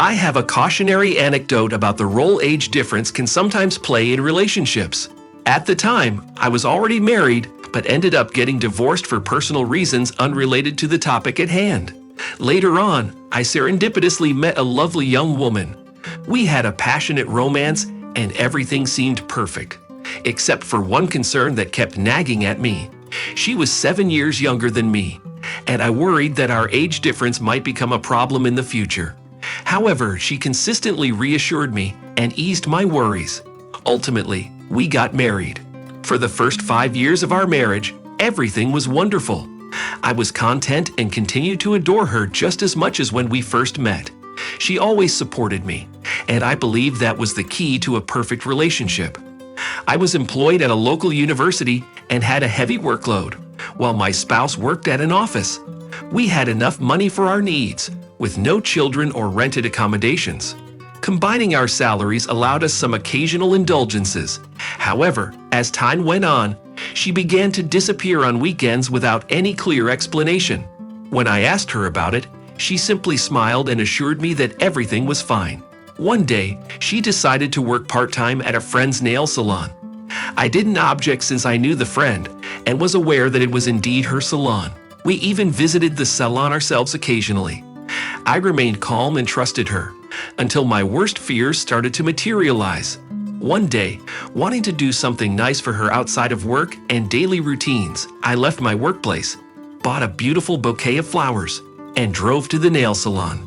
I have a cautionary anecdote about the role age difference can sometimes play in relationships. At the time, I was already married, but ended up getting divorced for personal reasons unrelated to the topic at hand. Later on, I serendipitously met a lovely young woman. We had a passionate romance and everything seemed perfect, except for one concern that kept nagging at me. She was 7 years younger than me, and I worried that our age difference might become a problem in the future. However, she consistently reassured me and eased my worries. Ultimately, we got married. For the first 5 years of our marriage, everything was wonderful. I was content and continued to adore her just as much as when we first met. She always supported me, and I believe that was the key to a perfect relationship. I was employed at a local university and had a heavy workload, while my spouse worked at an office. We had enough money for our needs, with no children or rented accommodations. Combining our salaries allowed us some occasional indulgences. However, as time went on, she began to disappear on weekends without any clear explanation. When I asked her about it, she simply smiled and assured me that everything was fine. One day, she decided to work part-time at a friend's nail salon. I didn't object since I knew the friend and was aware that it was indeed her salon. We even visited the salon ourselves occasionally. I remained calm and trusted her, until my worst fears started to materialize. One day, wanting to do something nice for her outside of work and daily routines, I left my workplace, bought a beautiful bouquet of flowers, and drove to the nail salon.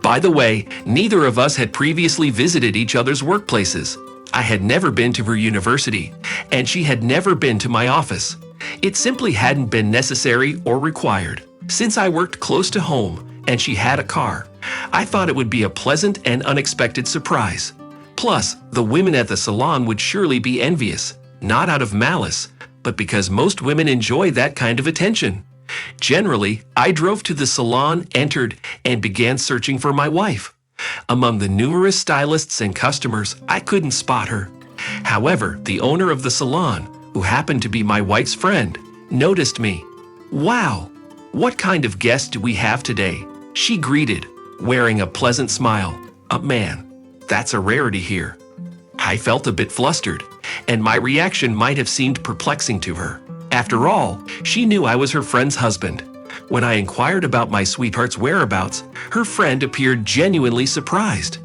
By the way, neither of us had previously visited each other's workplaces. I had never been to her university, and she had never been to my office. It simply hadn't been necessary or required. Since I worked close to home and she had a car, I thought it would be a pleasant and unexpected surprise. Plus, the women at the salon would surely be envious, not out of malice, but because most women enjoy that kind of attention. Generally, I drove to the salon, entered, and began searching for my wife. Among the numerous stylists and customers, I couldn't spot her. However, the owner of the salon, who happened to be my wife's friend, noticed me. "Wow, what kind of guest do we have today?" she greeted, wearing a pleasant smile. "Man, that's a rarity here." I felt a bit flustered, and my reaction might have seemed perplexing to her. After all, she knew I was her friend's husband. When I inquired about my sweetheart's whereabouts, her friend appeared genuinely surprised.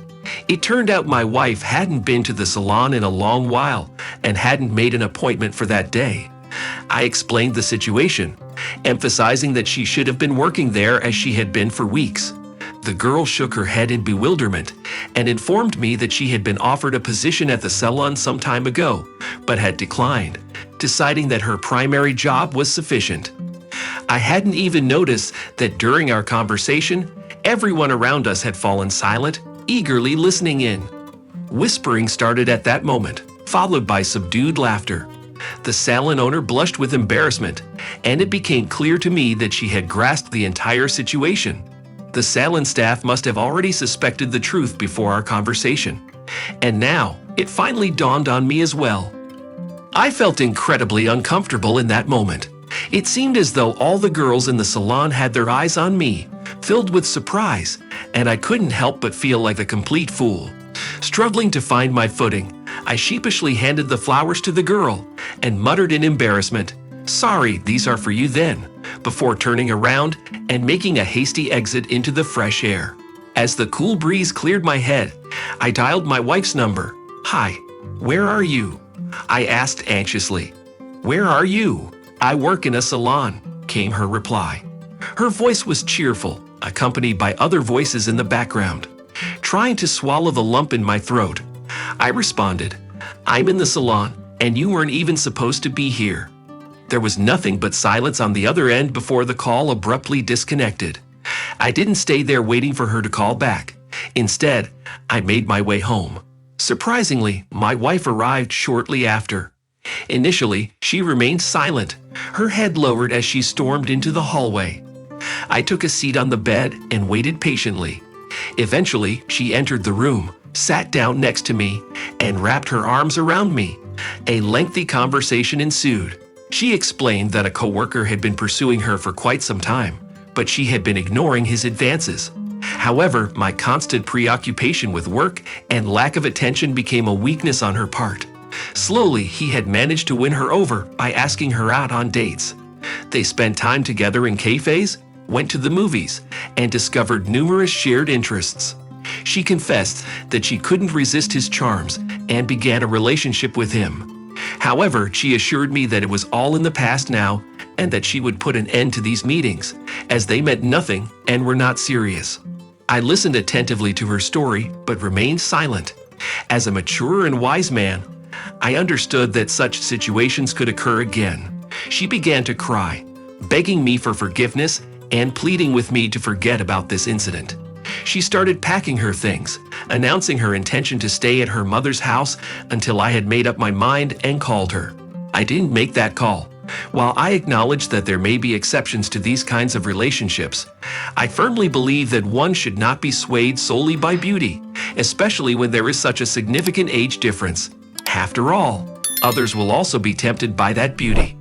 It turned out my wife hadn't been to the salon in a long while and hadn't made an appointment for that day. I explained the situation, emphasizing that she should have been working there as she had been for weeks. The girl shook her head in bewilderment and informed me that she had been offered a position at the salon some time ago, but had declined, deciding that her primary job was sufficient. I hadn't even noticed that during our conversation, everyone around us had fallen silent, eagerly listening in. Whispering started at that moment, followed by subdued laughter. The salon owner blushed with embarrassment, and it became clear to me that she had grasped the entire situation. The salon staff must have already suspected the truth before our conversation, and now it finally dawned on me as well. I felt incredibly uncomfortable in that moment. It seemed as though all the girls in the salon had their eyes on me, filled with surprise, and I couldn't help but feel like a complete fool. Struggling to find my footing, I sheepishly handed the flowers to the girl and muttered in embarrassment, "Sorry, these are for you then," before turning around and making a hasty exit into the fresh air. As the cool breeze cleared my head, I dialed my wife's number. "Hi, where are you?" I asked anxiously. "Where are you?" "I work in a salon," came her reply. Her voice was cheerful, accompanied by other voices in the background. Trying to swallow the lump in my throat, I responded, "I'm in the salon, and you weren't even supposed to be here." There was nothing but silence on the other end before the call abruptly disconnected. I didn't stay there waiting for her to call back. Instead, I made my way home. Surprisingly, my wife arrived shortly after. Initially, she remained silent, her head lowered as she stormed into the hallway. I took a seat on the bed and waited patiently. Eventually, she entered the room, sat down next to me, and wrapped her arms around me. A lengthy conversation ensued. She explained that a coworker had been pursuing her for quite some time, but she had been ignoring his advances. However, my constant preoccupation with work and lack of attention became a weakness on her part. Slowly, he had managed to win her over by asking her out on dates. They spent time together in cafes, went to the movies, and discovered numerous shared interests. She confessed that she couldn't resist his charms and began a relationship with him. However, she assured me that it was all in the past now and that she would put an end to these meetings, as they meant nothing and were not serious. I listened attentively to her story, but remained silent. As a mature and wise man, I understood that such situations could occur again. She began to cry, begging me for forgiveness and pleading with me to forget about this incident. She started packing her things, announcing her intention to stay at her mother's house until I had made up my mind and called her. I didn't make that call. While I acknowledge that there may be exceptions to these kinds of relationships, I firmly believe that one should not be swayed solely by beauty, especially when there is such a significant age difference. After all, others will also be tempted by that beauty.